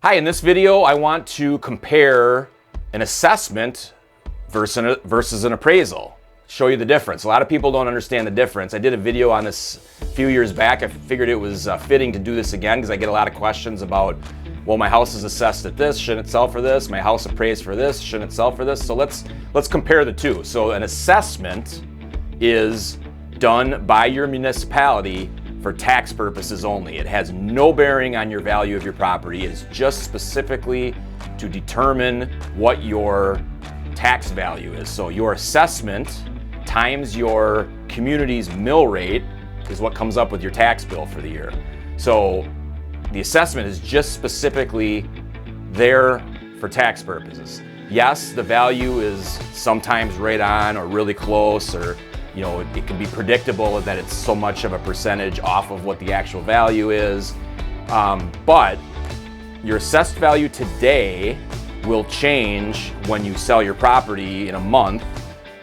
Hi, in this video, I want to compare an assessment versus an appraisal. Show you the difference. A lot of people don't understand the difference. I did a video on this a few years back. I figured it was fitting to do this again because I get a lot of questions about, well, my house is assessed at this, shouldn't it sell for this? My house appraised for this, shouldn't it sell for this? So let's compare the two. So an assessment is done by your municipality for tax purposes only. It has no bearing on your value of your property. It is just specifically to determine what your tax value is. So your assessment times your community's mill rate is what comes up with your tax bill for the year. So the assessment is just specifically there for tax purposes. Yes, the value is sometimes right on or really close, or it can be predictable that it's so much of a percentage off of what the actual value is. But your assessed value today will change when you sell your property in a month,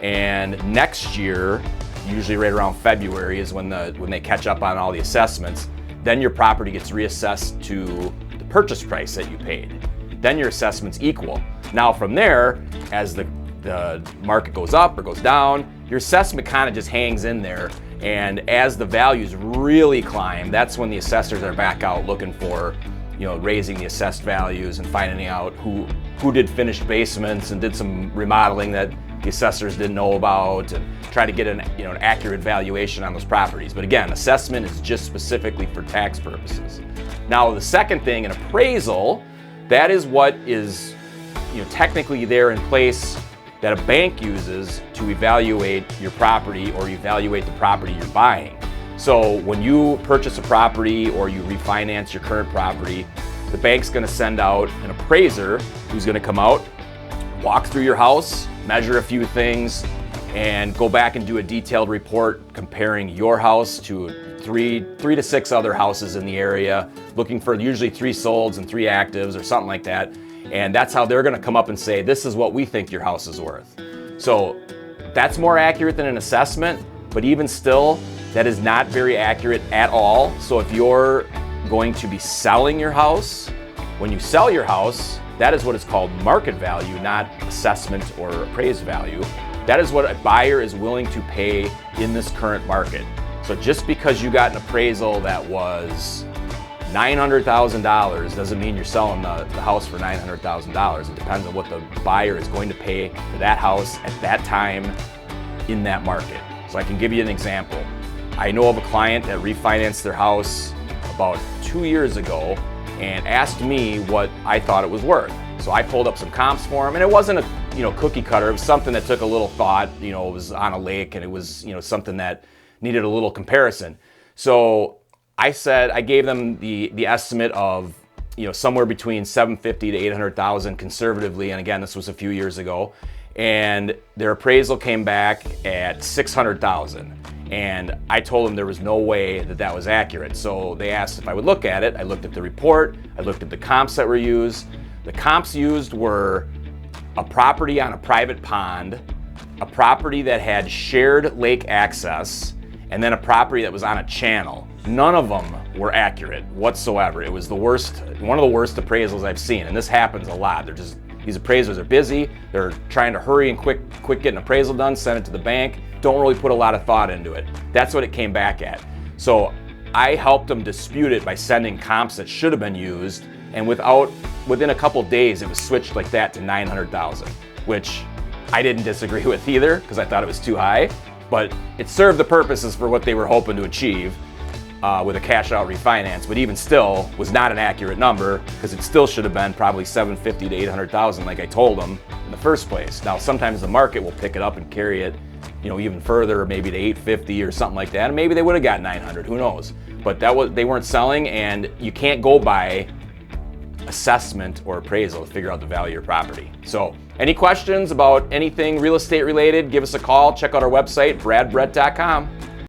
and next year, usually right around February, is when they catch up on all the assessments. Then your property gets reassessed to the purchase price that you paid. Then your assessment's equal. Now from there, as the market goes up or goes down, your assessment kind of just hangs in there. And as the values really climb, that's when the assessors are back out looking for, raising the assessed values and finding out who did finished basements and did some remodeling that the assessors didn't know about, and try to get an accurate valuation on those properties. But again, assessment is just specifically for tax purposes. Now the second thing, an appraisal, that is what is technically there in place that a bank uses to evaluate your property or evaluate the property you're buying. So when you purchase a property or you refinance your current property, the bank's gonna send out an appraiser who's gonna come out, walk through your house, measure a few things, and go back and do a detailed report comparing your house to three to six other houses in the area, looking for usually 3 solds and 3 actives or something like that. And that's how they're gonna come up and say, this is what we think your house is worth. So that's more accurate than an assessment, but even still, that is not very accurate at all. So if you're going to be selling your house, when you sell your house, that is what is called market value, not assessment or appraised value. That is what a buyer is willing to pay in this current market. So just because you got an appraisal that was $900,000 doesn't mean you're selling the house for $900,000. It depends on what the buyer is going to pay for that house at that time in that market. So I can give you an example. I know of a client that refinanced their house about 2 years ago and asked me what I thought it was worth. So I pulled up some comps for him, and it wasn't a cookie cutter. It was something that took a little thought. It was on a lake, and it was something that needed a little comparison. So I gave them the estimate of somewhere between $750,000 to $800,000 conservatively, and again, this was a few years ago. And their appraisal came back at $600,000, and I told them there was no way that was accurate. So they asked if I would look at it. I looked at the report. I looked at the comps that were used. The comps used were a property on a private pond, a property that had shared lake access, and then a property that was on a channel. None of them were accurate whatsoever. It was one of the worst appraisals I've seen, and this happens a lot. These appraisers are busy. They're trying to hurry and quick get an appraisal done, send it to the bank, don't really put a lot of thought into it. That's what it came back at. So I helped them dispute it by sending comps that should have been used, and within a couple days, it was switched like that to $900,000, which I didn't disagree with either because I thought it was too high, but it served the purposes for what they were hoping to achieve with a cash out refinance, but even still was not an accurate number because it still should have been probably $750,000 to $800,000 like I told them in the first place. Now, sometimes the market will pick it up and carry it even further, maybe to $850,000 or something like that, and maybe they would have got $900,000, who knows? But they weren't selling, and you can't go by assessment or appraisal to figure out the value of your property. So any questions about anything real estate related, give us a call. Check out our website, bradbrett.com.